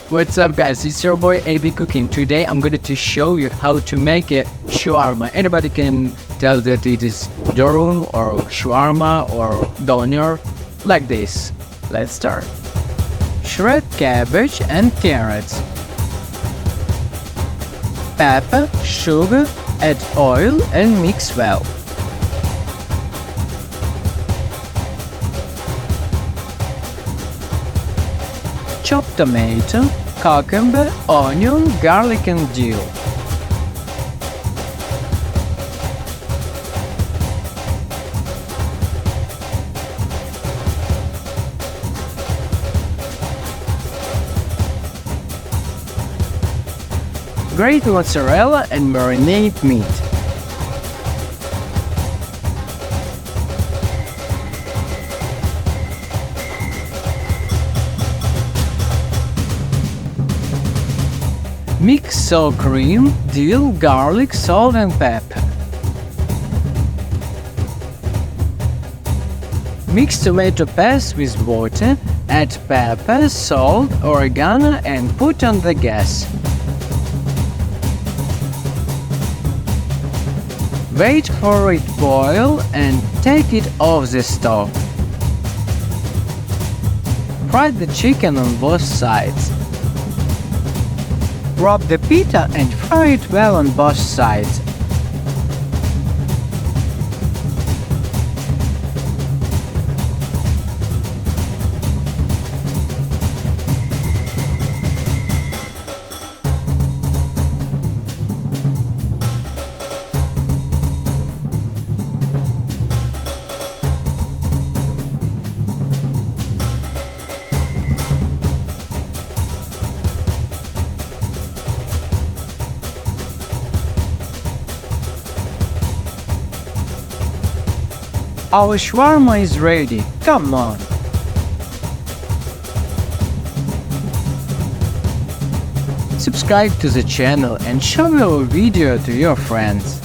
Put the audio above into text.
What's up guys, it's your boy AB Cooking. Today I'm going to show you how to make a shawarma. Anybody can tell that it is durum or shawarma or doner, like this. Let's start. Shred cabbage and carrots. Pepper, sugar, add oil and mix well. Chop tomato, cucumber, onion, garlic and dill. Grate mozzarella and marinate meat. Mix sour cream, dill, garlic, salt and pepper. Mix tomato paste with water, add pepper, salt, oregano and put on the gas. Wait for it to boil and take it off the stove. Fry the chicken on both sides. Rub the pita and fry it well on both sides. Our shawarma is ready, come on! Subscribe to the channel and show our video to your friends.